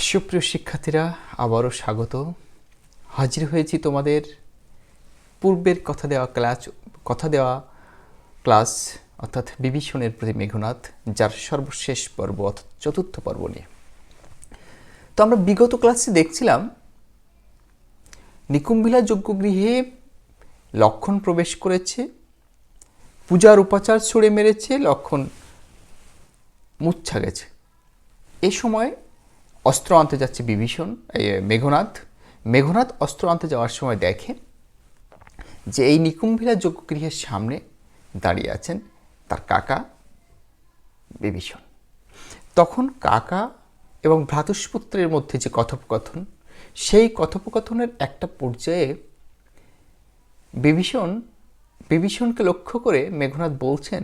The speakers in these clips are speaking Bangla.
সুপ্রিয় শিক্ষার্থীরা, আবারও স্বাগত। হাজির হয়েছি তোমাদের পূর্বের কথা দেওয়া ক্লাস অর্থাৎ বিভীষণের প্রতি মেঘনাদ, যার সর্বশেষ পর্ব অর্থাৎ চতুর্থ পর্ব নিয়ে। তো আমরা বিগত ক্লাসে দেখছিলাম নিকুম্ভিলা যজ্ঞগৃহে লক্ষণ প্রবেশ করেছে, পূজার উপাচার ছুঁড়ে মেরেছে, লক্ষণ মূর্ছা গেছে। এই সময় অস্ত্র আনতে যাচ্ছে মেঘনাদ অস্ত্র আনতে যাওয়ার সময় দেখে যে এই নিকুম্ভিলা যজ্ঞগৃহের সামনে দাঁড়িয়ে আছেন তার কাকা বিভীষণ। তখন কাকা এবং ভ্রাতুষ্পুত্রের মধ্যে যে কথোপকথন, সেই কথোপকথনের একটা পর্যায়ে বিভীষণকে লক্ষ্য করে মেঘনাদ বলছেন,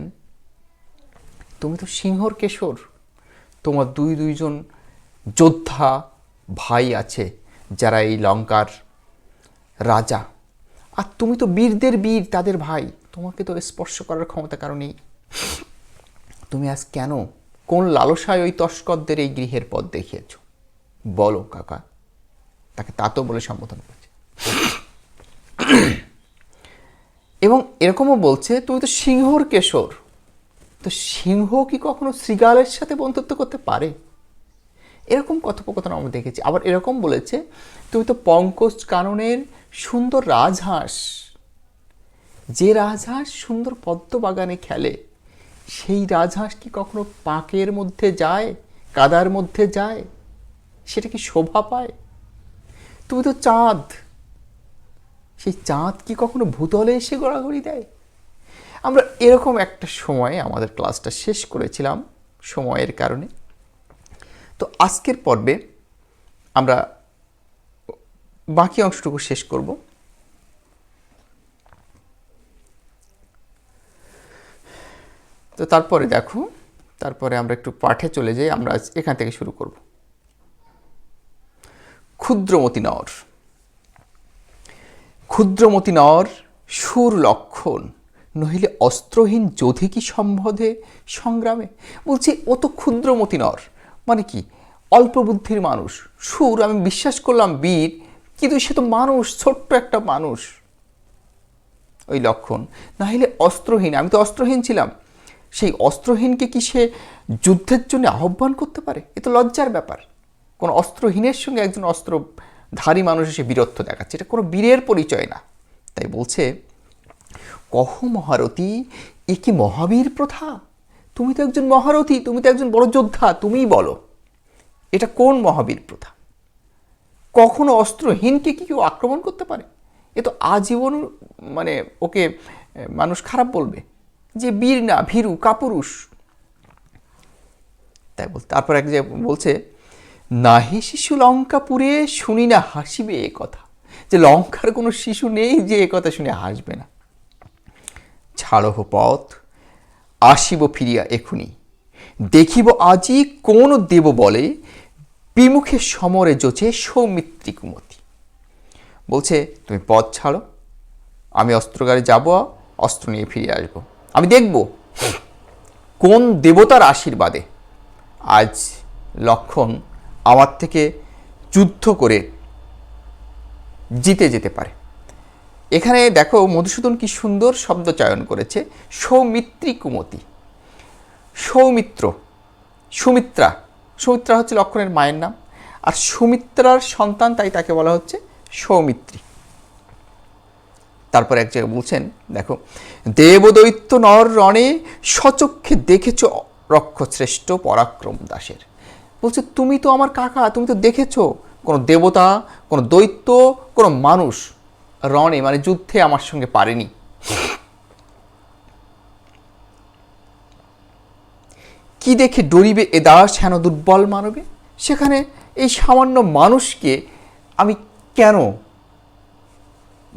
তুমি তো সিংহর কেশর, তোমার দুইজন যোদ্ধা ভাই আছে যারা এই লঙ্কার রাজা, আর তুমি তো বীরদের বীর, তাদের ভাই, তোমাকে তো স্পর্শ করার ক্ষমতা কারণেই তুমি আজ কেন কোন লালসায় ওই তস্করদের এই গৃহের পথ দেখিয়েছ? বলো কাকা। তাকে তাতো বলে সম্বোধন করছে এবং এরকমও বলছে, তুমি তো সিংহর কেশর, তো সিংহ কি কখনো শৃগালের সাথে বন্ধুত্ব করতে পারে? এরকম কথোপকথন আমরা দেখেছি। আবার এরকম বলেছে, তুমি তো পঙ্কজ কাননের সুন্দর রাজহাঁস, যে রাজহাঁস সুন্দর পদ্ম বাগানে খেলে, সেই রাজহাঁস কি কখনো পাঁকের মধ্যে যায়, কাদার মধ্যে যায়? সেটা কি শোভা পায়? তুমি তো চাঁদ, সেই চাঁদ কি কখনো ভূতলে এসে গড়াগড়ি দেয়? আমরা এরকম একটা সময়ে আমাদের ক্লাসটা শেষ করেছিলাম সময়ের কারণে। তো আজকের পর্বে আমরা বাকি অংশটুকু শেষ করব। তো তারপরে আমরা একটু পাঠে চলে যাই। আমরা এখান থেকে শুরু করব। ক্ষুদ্রমতি নর সুর লক্ষণ, নহিলে অস্ত্রহীন যোধি কি সম্বধে সংগ্রামে। বলছি ও তো ক্ষুদ্রমতি নর, মানে কি? অল্প বুদ্ধির মানুষ। সুর, আমি বিশ্বাস করলাম বীর, কিন্তু সে তো মানুষ, ছোট্ট একটা মানুষ। ওই লক্ষণ, না হলে অস্ত্রহীন, আমি তো অস্ত্রহীন ছিলাম, সেই অস্ত্রহীনকে কি সে যুদ্ধের জন্য আহ্বান করতে পারে? এ তো লজ্জার ব্যাপার। কোনো অস্ত্রহীনের সঙ্গে একজন অস্ত্রধারী মানুষ এসে বীরত্ব দেখাচ্ছে, এটা কোনো বীরের পরিচয় না। তাই বলছে, কহ মহারথী, এ কি মহাবীর প্রথা? তুমি তো একজন মহারথী, তুমি তো একজন বড় যোদ্ধা, তুমিই বলো এটা কোন মহাবীর প্রথা? কখনো অস্ত্রহীনকে কি কেউ আক্রমণ করতে পারে? এ তো আজীবন মানে ওকে মানুষ খারাপ বলবে, যে বীর না, ভীরু, কাপুরুষ। তাই তারপর এক যে বলছে, নাহি শিশু লঙ্কাপুরে শুনি না হাসিবে এ কথা, যে লঙ্কার কোনো শিশু নেই যে এ কথা শুনে হাসবে না। ছাড়হ পথ, আসিব ফিরিয়া এখুনি, দেখিব আজি কোন দেব বলে বিমুখে সমরে যোচে সৌমিত্রী কুমতি। বলছে, তুমি পথ ছাড়ো, আমি অস্ত্রগারে যাব, অস্ত্র নিয়ে ফিরে আসব। আমি দেখব কোন দেবতার আশীর্বাদে আজ লক্ষণ আমার থেকে যুদ্ধ করে জিতে যেতে পারে। এখানে দেখো মধুসূদন কি সুন্দর শব্দ চয়ন করেছে, সৌমিত্রী কুমতি। সুমিত্রা হচ্ছে লক্ষণের মায়ের নাম, আর সুমিত্রার সন্তান, তাই তাকে বলা হচ্ছে সৌমিত্রী। তারপর এক জায়গায় বলছেন, দেখো, দেবদৈত্য নর রণে সচক্ষে দেখেছ রক্ষশ্রেষ্ঠ পরাক্রম দাসের। বলছে, তুমি তো আমার কাকা, তুমি তো দেখেছো কোনো দেবতা, কোনো দৈত্য, কোনো মানুষ রণে মানে যুদ্ধে আমার সঙ্গে পারেনি। কি দেখে ডরিবে এ দাস হেন দুর্বল মানবে? সেখানে এই সামান্য মানুষকে আমি কেন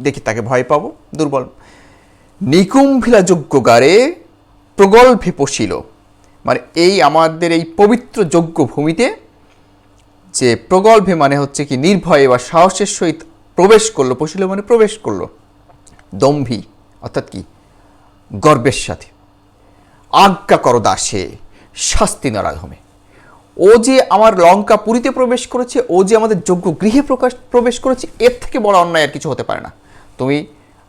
দেখে তাকে ভয় পাবো? দুর্বল। নিকুম্ভিলা যজ্ঞগারে প্রগল্ভে পশিল, মানে এই আমাদের এই পবিত্র যজ্ঞ ভূমিতে যে প্রগল্ভে মানে হচ্ছে কি নির্ভয়ে বা সাহসের সহিত প্রবেশ করলো, পশিল মানে প্রবেশ করলো, দম্ভী অর্থাৎ কি গর্বের সাথে। আজ্ঞা কর দাসে শাস্তি নরাঘমে, ও যে আমার লঙ্কা পুরীতে প্রবেশ করেছে, ও যে আমাদের যোগ্য গৃহে প্রবেশ করেছে, এর থেকে বড় অন্যায় আর কিছু হতে পারে না। তুমি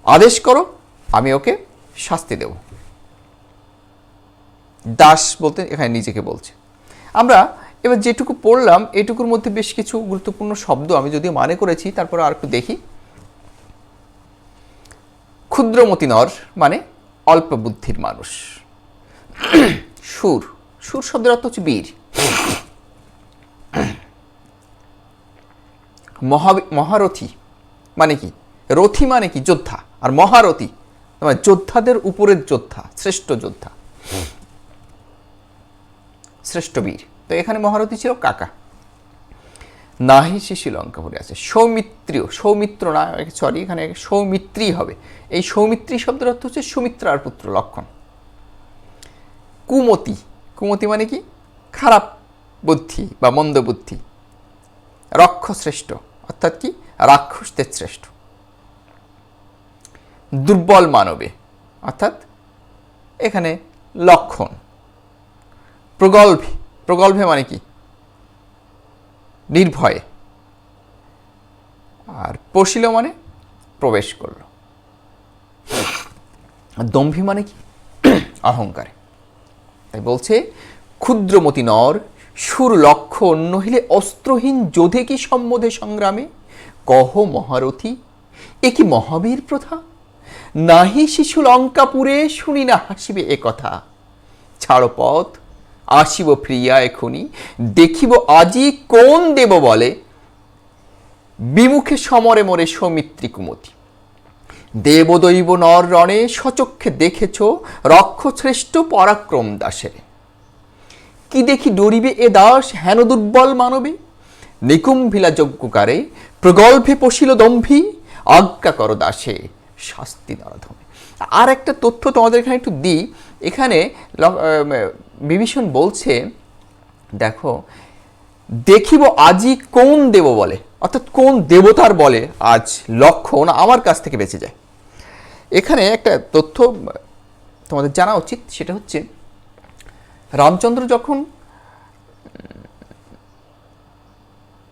আদেশ করো, আমি ওকে শাস্তি দেব। দাস বলতে এখানে নিজেকে বলছে। আমরা এবার যেটুকু পড়লাম এটুকুর মধ্যে বেশ কিছু গুরুত্বপূর্ণ শব্দ আমি যদিও মানে করেছি, তারপরে আর একটু দেখি। ক্ষুদ্রমতি নর মানে অল্প বুদ্ধির মানুষ। সুর, সুর শব্দের অর্থ হচ্ছে বীর। মহারথী মানে কি? রথী মানে কি? যোদ্ধা। আর মহারথী মানে যোদ্ধাদের উপরের যোদ্ধা, শ্রেষ্ঠ যোদ্ধা, শ্রেষ্ঠ বীর। তো এখানে মহারথী ছিল কাকা। নাহি শিশি লঙ্কাপুরে আছে। সৌমিত্রীয়, সৌমিত্র না, সরি, এখানে সৌমিত্রী হবে। এই সৌমিত্রী শব্দের অর্থ হচ্ছে সুমিত্রার পুত্র লক্ষণ। কুমতি, কুমতি মানে কি? খারাপ বুদ্ধি বা মন্দ বুদ্ধি। রক্ষশ্রেষ্ঠ অর্থাৎ কি? রাক্ষসদের শ্রেষ্ঠ। দুর্বল মানবে অর্থাৎ এখানে লক্ষণ। প্রগল্ভে, প্রগল্ভে মানে কি? নির্ভয়ে। আর পশিল মানে প্রবেশ করল। দম্ভী মানে কি? অহংকারে। তাই বলছে ক্ষুদ্রমতি নর সুর লক্ষণ নহিলে অস্ত্রহীন যোধে কি সম্বন্ধে সংগ্রামে কহ মহারথী এ কি মহাবীর প্রথা নাহি শিশু লঙ্কাপুরে শুনি না হাসিবে এ কথা ছাড়ো পথ আসিব ফিরিয়া এখনি দেখিব আজি কোন দেব বলে বিমুখে সমরে মরে সৌমিত্রী কুমতি দেবদৈব নর রণে সচক্ষে দেখেছ রক্ষ শ্রেষ্ঠ পরাক্রম দাসের কি দেখি ডরিবে এ দাস হেন দুর্বল মানবে নিকুম্ভিলা যজ্ঞকারে প্রগল্ভে পশিল দম্ভী আজ্ঞা কর দাসে শাস্তি নরধমে। আর একটা তথ্য তোমাদের এখানে একটু দিই। এখানে বিভীষণ বলছে দেখো দেখিব আজি কোন দেব বলে, অর্থাৎ কোন দেবতার বলে আজ লক্ষণ আমার কাছ থেকে বেঁচে যায়। এখানে একটা তথ্য তোমাদের জানা উচিত, সেটা হচ্ছে রামচন্দ্র যখন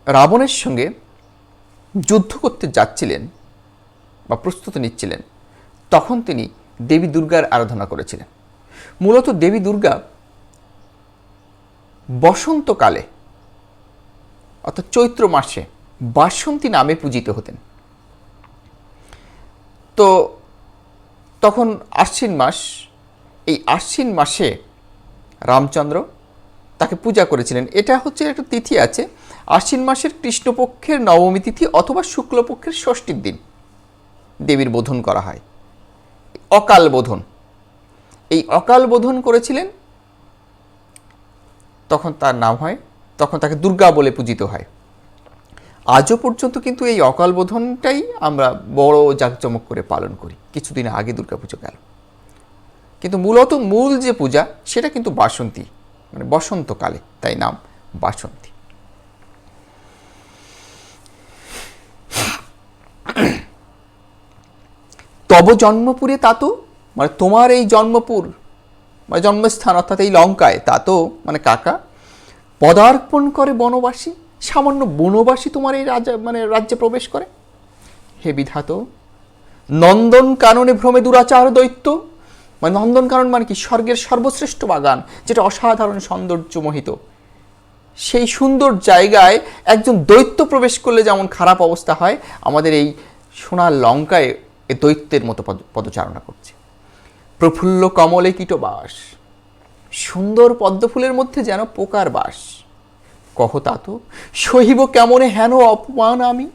রাবণের সঙ্গে যুদ্ধ করতে যাচ্ছিলেন বা প্রস্তুতি নিচ্ছিলেন, তখন তিনি দেবী দুর্গার আরাধনা করেছিলেন। মূলত দেবী দুর্গা বসন্তকালে অর্থাৎ চৈত্র মাসে বাসন্তী নামে পূজিত হতেন। তো তখন আশ্বিন মাস, এই আশ্বিন মাসে রামচন্দ্র তাকে পূজা করেছিলেন। এটা হচ্ছে একটা তিথি আছে, আশ্বিন মাসের কৃষ্ণপক্ষের নবমী তিথি অথবা শুক্লপক্ষের ষষ্ঠীর দিন দেবীর বোধন করা হয়, অকাল বোধন। এই অকাল বোধন করেছিলেন, তখন তার নাম হয়, তখন তাকে দুর্গা বলে পূজিত হয়। আজও পর্যন্ত কিন্তু এই অকাল বোধনটাই আমরা বড় জাঁকজমক করে পালন করি। কিছুদিন আগে দুর্গা পুজো গেল, কিন্তু মূলত মূল যে পূজা সেটা কিন্তু বাসন্তী, মানে বসন্তকালে, তাই নাম বাসন্তী। তব জন্মপুরে তাতো, মানে তোমার এই জন্মপুর মানে জন্মস্থান অর্থাৎ এই লঙ্কায়, তাতো মানে কাকা পদার্পণ করে বনবাসী, সামান্য বনবাসী তোমার এই রাজ্যে প্রবেশ করে। হে বিধাত নন্দন কাননে ভ্রমে দুরাচার দৈত্য, মানে নন্দন কানন মানে কি? স্বর্গের সর্বশ্রেষ্ঠ বাগান, যেটা অসাধারণ সৌন্দর্য মোহিত। সেই সুন্দর জায়গায় একজন দৈত্য প্রবেশ করলে যেমন খারাপ অবস্থা হয়, আমাদের এই সোনার লঙ্কায় এ দৈত্যের মতো পদচারণা করছে। প্রফুল্ল কমলে কীটবাস, সুন্দর পদ্মফুলের মধ্যে যেন পোকার বাস। কহ তাত সহিব কেমনে হেন অপমান আমি,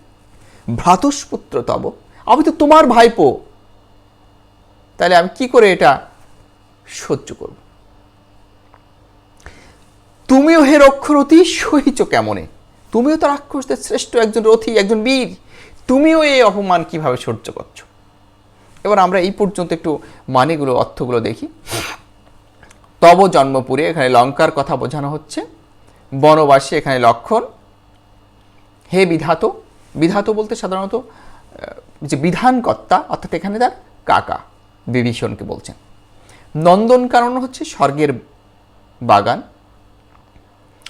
ভ্রাতুষ্পুত্র তব, আমি তো তোমার ভাইপো, তাহলে আমি কি করে এটা সহ্য করব? তুমিও হে রক্ষরথী সহিছ কেমনে, তুমিও তো রাক্ষসদের শ্রেষ্ঠ একজন রথী, একজন বীর, তুমিও এই অপমান কিভাবে সহ্য করছো? এবার আমরা এই পর্যন্ত একটু মানেগুলো, অর্থগুলো দেখি। তব জন্মপুরে, এখানে লঙ্কার কথা বোঝানো হচ্ছে। বনবাসী, এখানে লক্ষণ। হে বিধাত, বিধাত বলতে সাধারণত যে বিধানকর্তা, অর্থাৎ এখানে তার কাকা বিভীষণকে বলছেন। নন্দন কানন হচ্ছে স্বর্গের বাগান।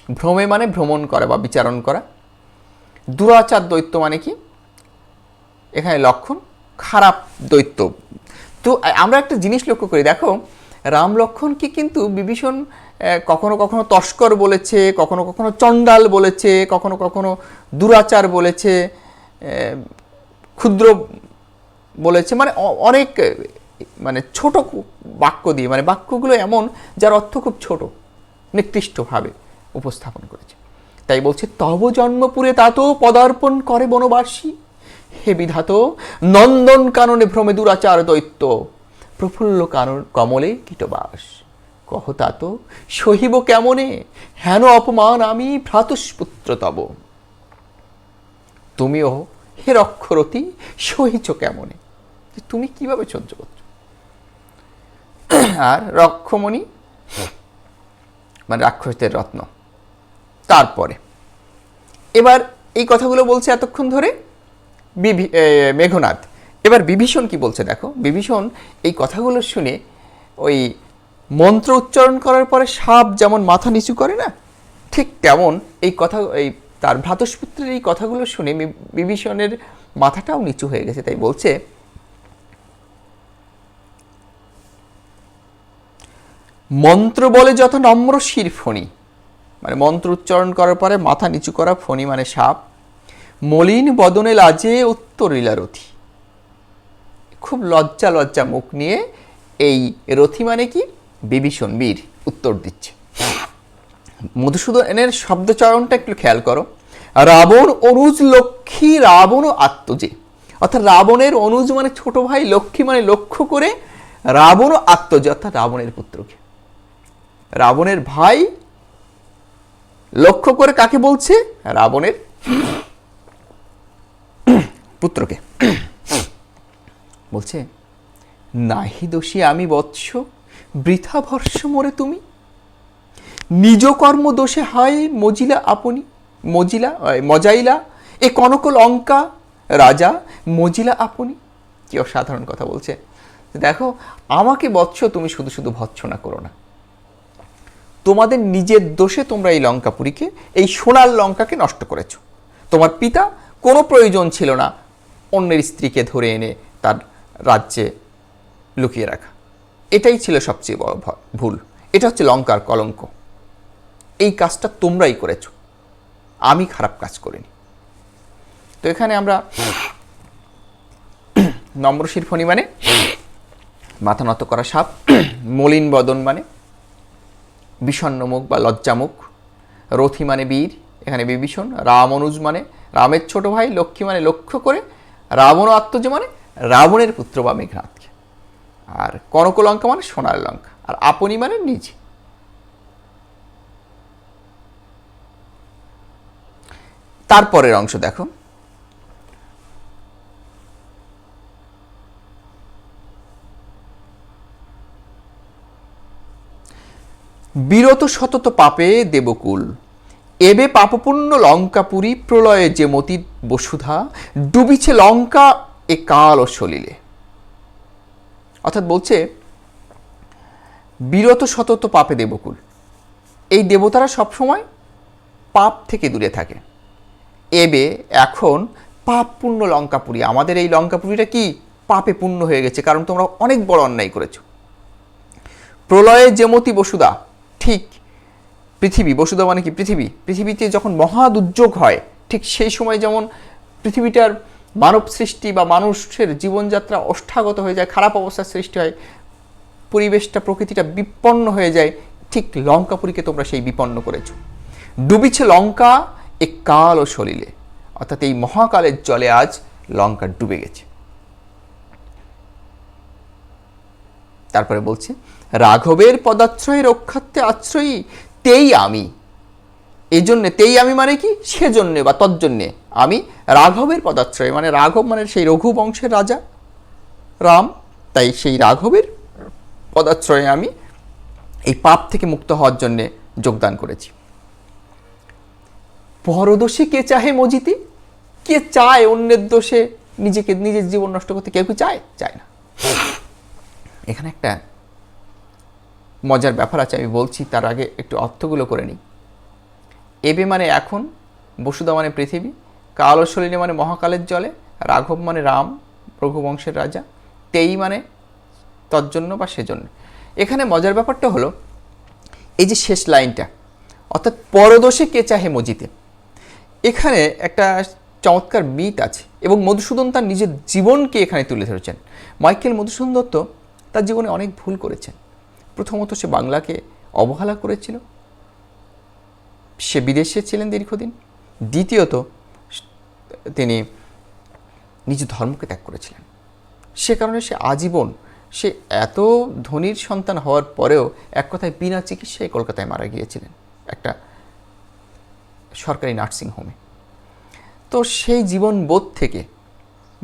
ভ্রমে মানে ভ্রমণ করা বা বিচারণ করা। দুরাচার দৈত্য মানে কি, এখানে লক্ষণ খারাপ দৈত্য। তো আমরা একটা জিনিস লক্ষ্য করি, দেখো রাম লক্ষণকে কিন্তু বিভীষণ কখনো কখনো তস্কর বলেছে, কখনো কখনো চণ্ডাল বলেছে, কখনো কখনো দুরাচার বলেছে, ক্ষুদ্র বলেছে, মানে অনেক মানে ছোট বাক্য দিয়ে, মানে বাক্যগুলো এমন যার অর্থ খুব ছোট, নিকৃষ্টভাবে উপস্থাপন করেছে। তাই বলছে তব জন্মপুরে তাতো পদার্পণ করে বনবাসী, হে বিধাত নন্দন কাননে ভ্রমে দুরাচার দৈত্য, প্রফুল্ল কানন কমলে কীটবাস, কহ তাত সহিব কেমনে হেন অপমান আমি ভ্রাতুষ্পুত্র তব, তুমিও হে রক্ষরতী সহিছ কেমনে, তুমি কিভাবে সহ্য করছো। আর রক্ষমণি মানে রাক্ষসদের রত্ন। তারপরে এবার এই কথাগুলো বলছে এতক্ষণ ধরে মেঘনাদ। এবার বিভীষণ কি বলছে দেখো, বিভীষণ এই কথাগুলো শুনে ওই মন্ত্র উচ্চারণ করার পরে সাপ যেমন মাথা নিচু করে না, ঠিক তেমন এই কথা, এই তার ভ্রাতুষ্পুত্রের এই কথাগুলো শুনে বিভীষণের মাথাটাও নিচু হয়ে গেছে। তাই বলছে মন্ত্র বলে যত নম্র শির ফণি, মানে মন্ত্র উচ্চারণ করার পরে মাথা নিচু করা, ফণি মানে সাপ, মলিন বদনে লাজে উত্তরিলা রথি, খুব লজ্জা লজ্জা মুখ নিয়ে এই রথি মানে কি বিভীষণ বীর উত্তর দিচ্ছে। মধুসূদনের শব্দচয়নটা একটু খেয়াল করো, রাবণ অনুজ লক্ষ্মী রাবণ আত্মজে, অর্থাৎ রাবণের অনুজ মানে ছোট ভাই, লক্ষ্মী মানে লক্ষ্য করে, রাবণ আত্মজে অর্থাৎ রাবণের পুত্রকে, রাবণের ভাই লক্ষ্য করে কাকে বলছে, রাবণের পুত্রকে বলছে নাহি দোষী আমি বৎস বৃথা ভর্ষ মোরে তুমি, নিজ কর্ম দোষে হয় মজিলা আপনি, মজাইলা এ কনক লঙ্কা রাজা মজিলা আপনি। কি অসাধারণ কথা বলছে, দেখো আমাকে বৎস তুমি শুধু শুধু ভৎসনা করো না, তোমাদের নিজের দোষে তোমরা এই লঙ্কাপুরীকে, এই সোনার লঙ্কাকে নষ্ট করেছ। তোমার পিতা কোনো প্রয়োজন ছিল না অন্যের স্ত্রীকে ধরে এনে তার রাজ্যে লুকিয়ে রাখা, এটাই ছিল সবচেয়ে বড় ভুল, এটা হচ্ছে লঙ্কার কলঙ্ক, এই কাজটা তোমরাই করেছ, আমি খারাপ কাজ করিনি। তো এখানে আমরা নম্রশির ফণি মানে মাথা নত করা সাপ, মলিন বদন মানে বিষণ্ণ মুখ বা লজ্জামুখ, রথি মানে বীর, এখানে বিভীষণ, রাম অনুজ মানে রামের ছোট ভাই, লক্ষ্মী মানে লক্ষ্য করে, রাবণ আত্মজ মানে রাবণের পুত্র বা মেঘনাথকে, আর কনকলঙ্কা মানে সোনার লঙ্কা, আর আপনি মানে নিজে। তারপরের অংশ দেখো, বিরত সতত পাপে দেবকুল, এবে পাপপূর্ণ লঙ্কাপুরী, প্রলয়ে যে মতি বসুধা, ডুবিছে লঙ্কা এ কাল ও সলিলে। অর্থাৎ বলছে বিরত সতত পাপে দেবকুল, এই দেবতারা সবসময় পাপ থেকে দূরে থাকে। এবে এখন পাপপূর্ণ লঙ্কাপুরী, আমাদের এই লঙ্কাপুরীটা কি পাপে পূর্ণ হয়ে গেছে, কারণ তোমরা অনেক বড় অন্যায় করেছো। প্রলয়ে যেমতি বসুধা, ঠিক পৃথিবী, বসুধা মানে কি পৃথিবী, পৃথিবীতে যখন মহা দুর্যোগ হয় ঠিক সেই সময় যেমন পৃথিবীটার মানব সৃষ্টি বা মানুষের জীবনযাত্রা ওষ্ঠাগত হয়ে যায়, খারাপ অবস্থার সৃষ্টি হয়, পরিবেশটা প্রকৃতিটা বিপন্ন হয়ে যায়, ঠিক লঙ্কাপুরীকে তোমরা সেই বিপন্ন করেছ। ডুবিছে লঙ্কা এ কাল ও সলিলে, অর্থাৎ এই মহাকালের জলে আজ লঙ্কা ডুবে গেছে। তারপরে বলছে রাঘবের পদাশ্রয় রক্ষার্থে আশ্রয়ী তেই আমি, এই জন্যে, তেই আমি মানে কি সেজন্যে বা তজ্জন্যে, আমি রাঘবের পদাশ্রয় মানে রাঘব মানে সেই রঘু বংশের রাজা রাম, তাই সেই রাঘবের পদাশ্রয়ে আমি এই পাপ থেকে মুক্ত হওয়ার জন্যে যোগদান করেছি। পরদোষে কে চাহে মজিতে, কে চায় অন্যের দোষে নিজেকে, নিজের জীবন নষ্ট করতে, কেউ কি চায়? চায় না। এখানে একটা মজার ব্যাপার আছে, আমি বলছি তার আগে একটু অর্থগুলো করে নিই। এবে মানে এখন, বসুধা মানে পৃথিবী, কালসলিনী মানে মহাকালের জলে, রাঘব মানে রাম, রঘুবংশের রাজা, তেই মানে তজ্জন্য বা সেজন্য। এখানে মজার ব্যাপারটা হলো এই যে শেষ লাইনটা, অর্থাৎ পরদোষে কে চাহে মজিতে, এখানে একটা চমৎকার মিত আছে এবং মধুসূদন তার নিজের জীবনকে এখানে তুলে ধরেছেন। মাইকেল মধুসূদন দত্ত তার জীবনে অনেক ভুল করেছেন। প্রথমত সে বাংলাকে অবহেলা করেছিল, সে বিদেশে ছিলেন দীর্ঘদিন। দ্বিতীয়ত তিনি নিজ ধর্মকে ত্যাগ করেছিলেন, সে কারণে সে আজীবন, সে এত ধনীর সন্তান হওয়ার পরেও এক কথায় বিনা চিকিৎসায় কলকাতায় মারা গিয়েছিলেন একটা সরকারি নার্সিং হোমে। তো সেই জীবনবোধ থেকে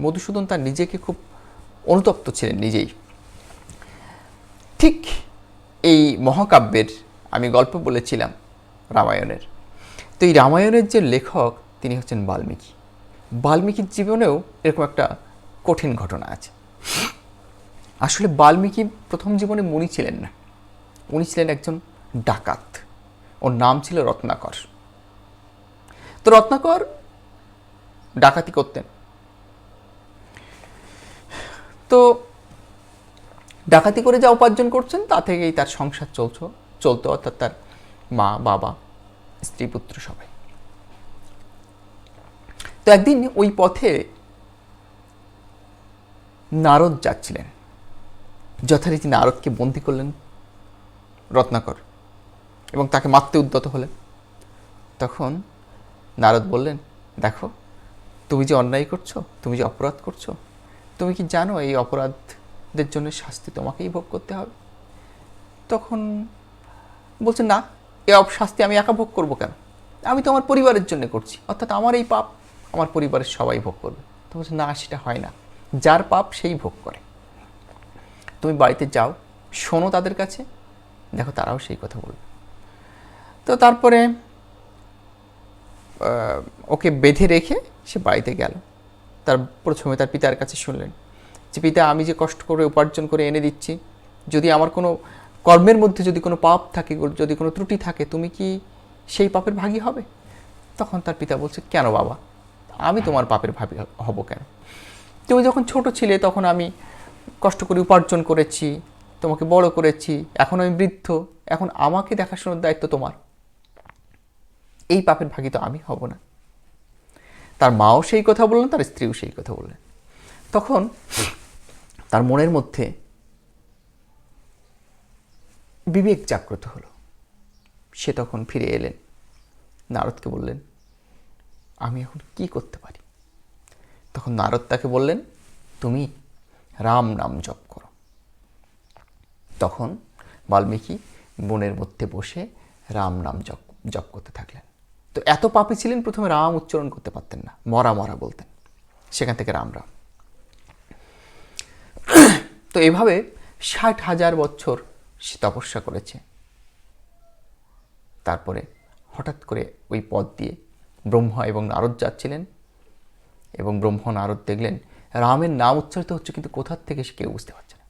মধুসূদন তার নিজেকে খুব অনুতপ্ত ছিলেন নিজেই। ঠিক এই মহাকাব্যের আমি গল্প বলেছিলাম রামায়ণের, তো এই রামায়ণের যে লেখক তিনি হচ্ছেন বাল্মীকি। বাল্মীকির জীবনেও এরকম একটা কঠিন ঘটনা আছে। আসলে বাল্মীকি প্রথম জীবনে মুনি ছিলেন না, উনি ছিলেন একজন ডাকাত। ওর নাম ছিল রত্নাকর। তো রত্নাকর ডাকাতি করতেন। তো ডাকাতি করে যা উপার্জন করছেন তা থেকেই তার সংসার চলতো, অর্থাৎ তার মা, বাবা, স্ত্রী, পুত্র সবাই। তো একদিন ওই পথে নারদ যাচ্ছিলেন, যথারীতি নারদকে বন্দী করলেন রত্নাকর এবং তাকে মারতে উদ্যত হলেন। তখন নারদ বললেন, দেখো তুমি যে অন্যায় করছো, তুমি যে অপরাধ করছো, তুমি কি জানো এই অপরাধদের জন্য শাস্তি তোমাকেই ভোগ করতে হবে? তখন বলছে, না, এ শাস্তি আমি একা ভোগ করবো কেন, আমি তো আমার পরিবারের জন্য করছি, অর্থাৎ আমার এই পাপ আমার পরিবারের সবাই ভোগ করবে। তো বলছে, না, সেটা হয় না, যার পাপ সেই ভোগ করে। তুমি বাড়িতে যাও, শোনো তাদের কাছে, দেখো তারাও সেই কথা বলবে। তো তারপরে ওকে বেঁধে রেখে সে বাড়িতে গেল। তার প্রথমে তার পিতার কাছে শুনলেন যে, পিতা, আমি যে কষ্ট করে উপার্জন করে এনে দিচ্ছি, যদি আমার কোনো কর্মের মধ্যে যদি কোনো পাপ থাকে, যদি কোনো ত্রুটি থাকে, তুমি কি সেই পাপের ভাগী হবে? তখন তার পিতা বলছে, কেন বাবা, আমি তোমার পাপের ভাগী হব কেন? তুমি যখন ছোট ছিলে তখন আমি কষ্ট করে উপার্জন করেছি, তোমাকে বড় করেছি, এখন আমি বৃদ্ধ, এখন আমাকে দেখাশোনার দায়িত্ব তোমার, এই পাপের ভাগী তো আমি হব না। তার মাও সেই কথা বললেন, তার স্ত্রীও সেই কথা বললেন। তখন তার মনের মধ্যে বিবেক জাগ্রত হলো। সে তখন ফিরে এলেন, নারদকে বললেন, আমি এখন কি করতে পারি? তখন নারদ তাকে বললেন, তুমি রাম নাম জপ করো। তখন বাল্মীকি বনের মধ্যে বসে রাম নাম জপ করতে থাকলেন। তো এত পাপী ছিলেন, প্রথমে রাম উচ্চারণ করতে পারতেন না, মরা মরা বলতেন, সেখান থেকে রাম রাম। তো এভাবে 60,000 বছর সে তপস্যা করেছে। তারপরে হঠাৎ করে ওই পথ দিয়ে ব্রহ্মা এবং নারদ যাচ্ছিলেন এবং ব্রহ্ম নারদ দেখলেন রামের নাম উচ্চারিত হচ্ছে, কিন্তু কোথার থেকে সে কেউ বুঝতে পারছে না।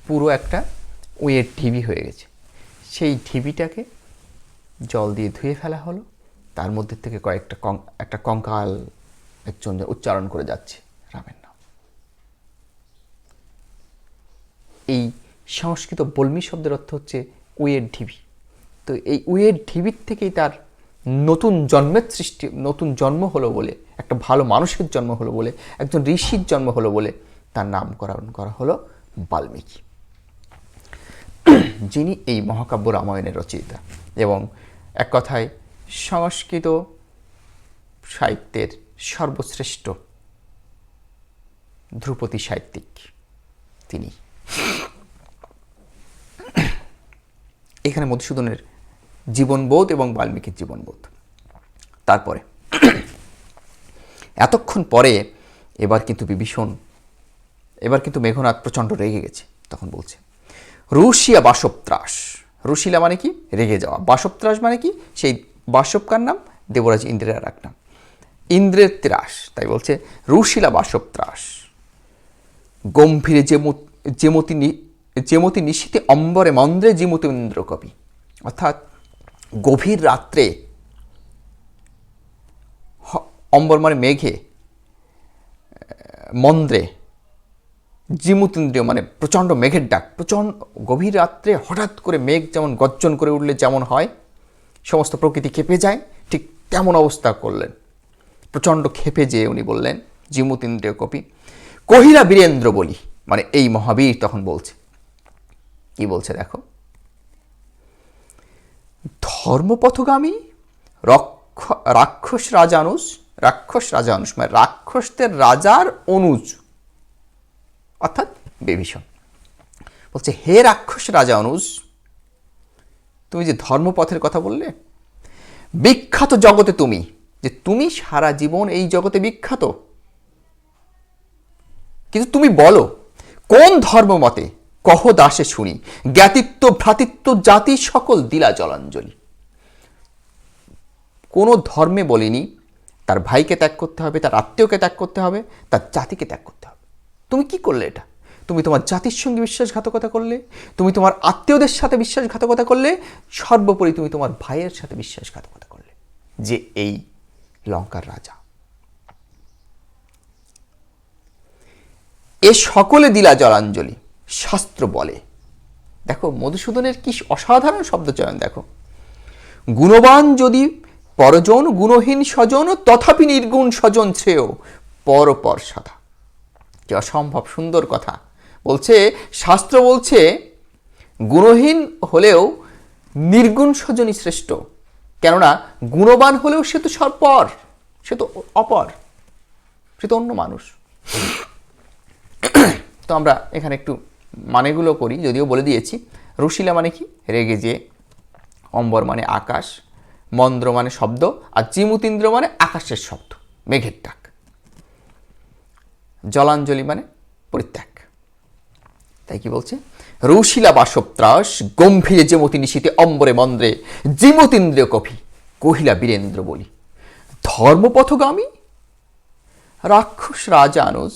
পুরো একটা ওয়ের ঢিবি হয়ে গেছে। সেই ঢিবিটাকে জল দিয়ে ধুয়ে ফেলা হলো, তার মধ্যে থেকে একটা কঙ্কাল একজন উচ্চারণ করে যাচ্ছে রামের নাম। এই সংস্কৃত বল্মী শব্দের অর্থ হচ্ছে উয়ের ঢিবি। তো এই উয়ের ঢিবির থেকেই তার নতুন জন্মের সৃষ্টি, নতুন জন্ম হলো বলে, একটা ভালো মানুষের জন্ম হলো বলে, একজন ঋষির জন্ম হলো বলে তার নামকরণ করা হলো বাল্মীকি, যিনি এই মহাকাব্য রামায়ণের রচয়িতা এবং এক কথায় সংস্কৃত সাহিত্যের সর্বশ্রেষ্ঠ ধ্রুপদী সাহিত্যিক তিনি। এখানে মধুসূদনের জীবনবোধ এবং বাল্মীকির জীবনবোধ। তারপরে এতক্ষণ পরে এবার কিন্তু মেঘনাদ প্রচণ্ড রেগে গেছে। তখন বলছে, রুশিয়া বাসবত্রাস। রুশিলা মানে কি? রেগে যাওয়া। বাসবত্রাস মানে কি? সেই বাসবকার নাম, দেবরাজ ইন্দ্রের এক নাম, ইন্দ্রের ত্রাস। তাই বলছে রুশিলা বাসবত্রাস, গম্ভীরে যেমতি নিশীতে অম্বরে মন্দ্রে জিমুত ইন্দ্র কবি। অর্থাৎ গভীর রাত্রে অম্বর মানে মেঘে, মন্দ্রে, জিমুতিন্দ্রিয় মানে প্রচণ্ড মেঘের ডাক। প্রচণ্ড গভীর রাত্রে হঠাৎ করে মেঘ যেমন গর্জন করে উঠলে যেমন হয়, সমস্ত প্রকৃতি ক্ষেপে যায়, ঠিক তেমন অবস্থা করলেন। প্রচণ্ড ক্ষেপে যেয়ে উনি বললেন, জিমুতিন্দ্রিয় কপি, কহিলা বীরেন্দ্র বলি, মানে এই মহাবীর তখন বলছে, কি বলছে দেখো, ধর্মপথগামী রাক্ষস রাজানুজ, মানে রাক্ষসদের রাজার অনুজ, অর্থাৎ বিভীষণ বলছে, হে রাক্ষস রাজা অনুজ, তুমি যে ধর্মপথের কথা বললে, বিখ্যাত জগতে তুমি, যে তুমি সারা জীবন এই জগতে বিখ্যাত, কিন্তু তুমি বলো কোন ধর্মমতে, কহ দাসে শুনি, জ্ঞাতিত্ব ভ্রাতৃত্ব জাতি সকল দিলা জলাঞ্জলি। কোনো ধর্মে বলিনি তার ভাইকে ত্যাগ করতে হবে, তার আত্মীয়কে ত্যাগ করতে হবে, তার জাতিকে ত্যাগ করতে হবে। তুমি কি করলে এটা? তুমি তোমার জাতির সঙ্গে বিশ্বাসঘাতকতা করলে, তুমি তোমার আত্মীয়দের সাথে বিশ্বাসঘাতকতা করলে, সর্বোপরি তুমি তোমার ভাইয়ের সাথে বিশ্বাসঘাতকতা করলে, যে এই লঙ্কার রাজা। এ সকলে দিলা জলাঞ্জলি, শাস্ত্র বলে। দেখো মধুসূদনের কি অসাধারণ শব্দচয়ন দেখো, গুণবান যদি পরজন, গুণহীন স্বজন, তথাপি নির্গুণ স্বজন শ্রেয়, পরপর সদা। কি অসম্ভব সুন্দর কথা বলছে। শাস্ত্র বলছে গুণহীন হলেও নির্গুণ স্বজনই শ্রেষ্ঠ, কেননা গুণবান হলেও সে তো পর, সে তো অপর, সে তো অন্য মানুষ। তো আমরা এখানে একটু মানেগুলো করি, যদিও বলে দিয়েছি। রুশিলা মানে কি? রেগে যে। অম্বর মানে আকাশ, মন্দ্র মানে শব্দ, আর জিমুতীন্দ্র মানে আকাশের শব্দ, মেঘের ডাক। জলাঞ্জলি মানে পরিত্যাগ। তাই কি বলছে? রুশিলা বাসবত্রাস, গম্ভীরে যেমতি নিশীতে, অম্বরে মন্দ্রে, জিমতীন্দ্রিয় কফি, কহিলা বীরেন্দ্র বলি, ধর্মপথগামী রাক্ষস রাজা অনুজ,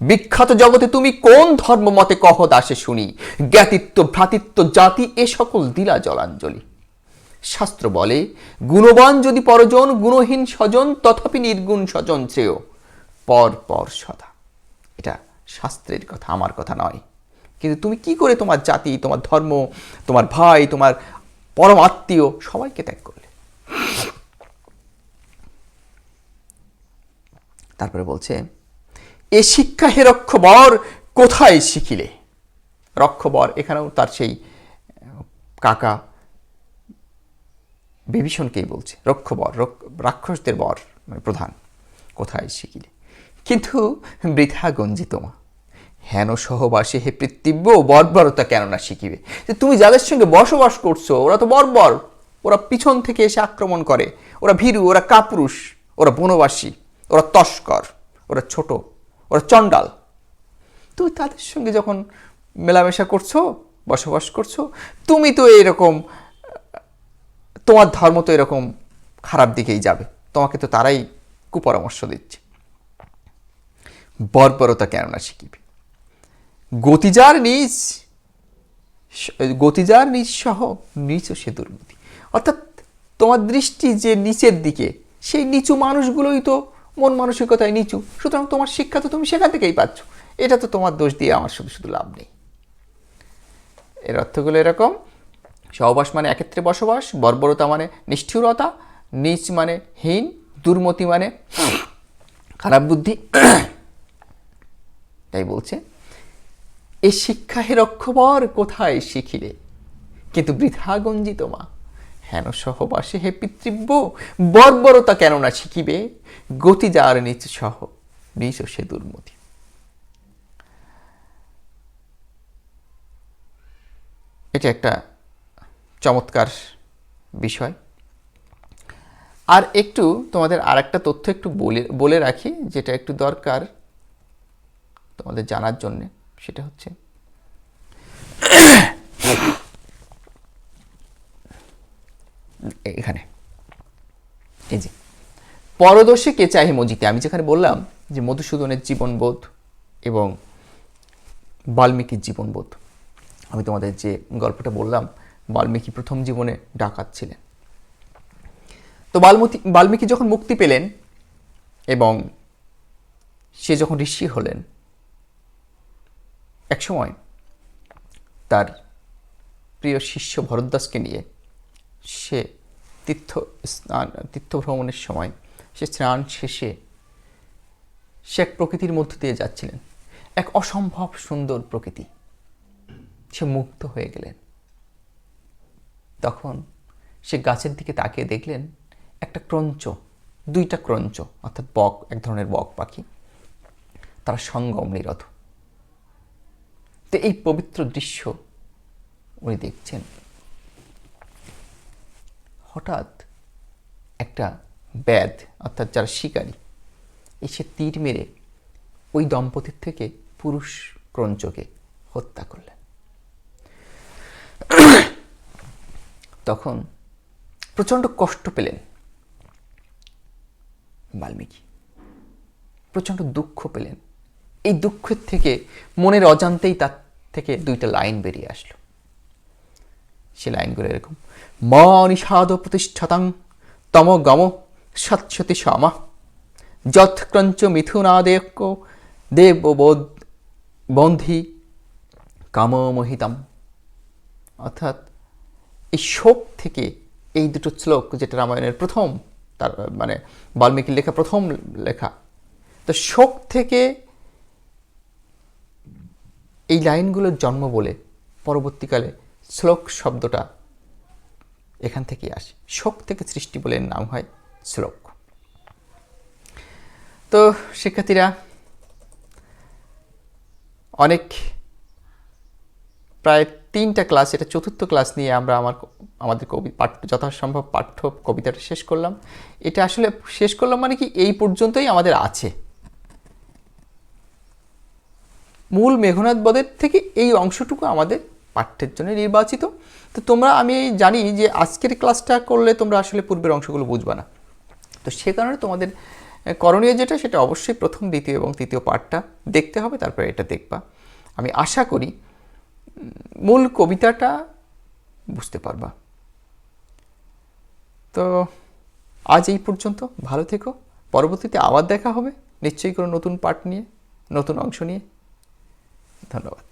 বিখ্যাত জগতে তুমি কোন ধর্ম মতে, কহ দাসে শুনি, জ্ঞাতিত্ব ভ্রাতৃত্ব জাতি এ সকল দিলা জলাঞ্জলি। শাস্ত্র বলে গুণবান যদি পরজন, গুণহীন স্বজন, তথাপি নির্গুণ স্বজন শ্রেয়, পর পর সদা। এটা শাস্ত্রের কথা, আমার কথা নয়। কিন্তু তুমি কি করে তোমার জাতি, তোমার ধর্ম, তোমার ভাই, তোমার পরম আত্মীয় সবাইকে ত্যাগ করলে? তারপরে বলছে, এ শিক্ষা হে রক্ষবর কোথায় শিখিলে। রক্ষবর এখানেও তার সেই কাকা বিভীষণকেই বলছে, রক্ষবর, রাক্ষসদের বর মানে প্রধান, কোথায় শিখিলে। কিন্তু বৃথা গঞ্জিত মা, হেন সহবাসে হে পৃথিব্য, বর্বরতা কেন না শিখিবে। যে তুমি যাদের সঙ্গে বসবাস করছো ওরা তো বর্বর, ওরা পিছন থেকে এসে আক্রমণ করে, ওরা ভীরু, ওরা কাপুরুষ, ওরা বনবাসী, ওরা তস্কর, ওরা ছোট, ওরা চণ্ডাল। তুমি তাদের সঙ্গে যখন মেলামেশা করছো, বসবাস করছো, তুমি তো এইরকম, তোমার ধর্ম তো এরকম খারাপ দিকেই যাবে, তোমাকে তো তারাই কুপরামর্শ দিচ্ছে। বর্বরতা কেন না শিখিবে। গতিজার নিজ সহ নিচ সে দুর্নীতি। অর্থাৎ তোমার দৃষ্টি যে নিচের দিকে, সেই নিচু মানুষগুলোই তো মন মানসিকতায় নিচু, সুতরাং তোমার শিক্ষা তো তুমি সেখান থেকেই পাচ্ছ, এটা তো তোমার দোষ দিয়ে আমার শুধু শুধু লাভ নেই। এর অর্থগুলো এরকম: সহবাস মানে একত্রে বসবাস, বর্বরতা মানে নিষ্ঠুরতা, নিচ মানে হীন, দুর্মতি মানে খারাপ বুদ্ধি। তাই বলছে, এ শিক্ষা হে রক্ষবর কোথায় শিখিলে, কিন্তু বৃথা গঞ্জিত মা, হেন সহবাসে হে পিতৃব্য, বর্বরতা কেন না শিখিবে, গতি যার নিচ সহ নিচ সে দুর্মতি। এটা একটা চমৎকার বিষয়। আর একটু তোমাদের আর একটা তথ্য একটু বলে রাখি, যেটা একটু দরকার তোমাদের জানার জন্যে। সেটা হচ্ছে, এখানে এই যে পরদোষে কে চাহে মজিতে, আমি যেখানে বললাম যে মধুসূদনের জীবনবোধ এবং বাল্মীকির জীবনবোধ, আমি তোমাদের যে গল্পটা বললাম, বাল্মীকি প্রথম জীবনে ডাকাত ছিলেন। তো বাল্মীকি যখন মুক্তি পেলেন, এবং সে যখন ঋষি হলেন, একসময় তার প্রিয় শিষ্য ভরদ্বাজকে নিয়ে সে তীর্থ ভ্রমণের সময় সে স্নান শেষে সে এক প্রকৃতির মধ্য দিয়ে যাচ্ছিলেন, এক অসম্ভব সুন্দর প্রকৃতি। সে মুগ্ধ হয়ে গেলেন। তখন সে গাছের দিকে তাকিয়ে দেখলেন একটা ক্রঞ্চ, দুইটা ক্রঞ্চ, অর্থাৎ বক, এক ধরনের বক পাখি, তারা সঙ্গম নিরত। তো এই পবিত্র দৃশ্য উনি দেখছেন। হঠাৎ একটা ব্যাধ, অর্থাৎ যারা শিকারী, এসে তীর মেরে ওই দম্পতির থেকে পুরুষ ক্রঞ্চকে হত্যা করলেন। তখন প্রচণ্ড কষ্ট পেলেন বাল্মীকি, প্রচণ্ড দুঃখ পেলেন। এই দুঃখের থেকে মনের অজান্তেই তার থেকে দুইটা লাইন বেরিয়ে আসলো। সে লাইনগুলো এরকম: ম নিষাদ প্রতিষ্ঠাতাং তম গম সৎসতি সমা যৎক্রঞ্চ মিথুনাদেক দেববোধ বন্ধি কামমোহিতাম। অর্থাৎ এই শোক থেকে, এই দুটো শ্লোক যেটা রামায়ণের প্রথম, তার মানে বাল্মীকির লেখা প্রথম লেখা, তো শোক থেকে এই লাইনগুলোর জন্ম বলে পরবর্তীকালে শ্লোক শব্দটা এখান থেকেই আসে। শোক থেকে সৃষ্টি বলে নাম হয় শ্লোক। তো শিক্ষার্থীরা, অনেক প্রায় 3টা ক্লাস, এটা 4র্থ ক্লাস নিয়ে আমরা আমাদের যথাসম্ভব পাঠ্য কবিতাটা শেষ করলাম। এটা আসলে শেষ করলাম মানে কি, এই পর্যন্তই আমাদের আছে। মূল মেঘনাদ বধের থেকে এই অংশটুকু আমাদের পাঠ্যের জন্য নির্বাচিত। তো তোমরা, আমি জানি যে আজকের ক্লাসটা করলে তোমরা আসলে পূর্বের অংশগুলো বুঝবা না, তো সে কারণে তোমাদের করণীয় যেটা, সেটা অবশ্যই প্রথম, দ্বিতীয় এবং তৃতীয় পাঠটা দেখতে হবে, তারপরে এটা দেখবা। আমি আশা করি মূল কবিতাটা বুঝতে পারবা। তো আজ এই পর্যন্ত, ভালো থেকো। পরবর্তীতে আবার দেখা হবে নিশ্চয়ই কোনো নতুন পাঠ নিয়ে, নতুন অংশ নিয়ে। ধন্যবাদ।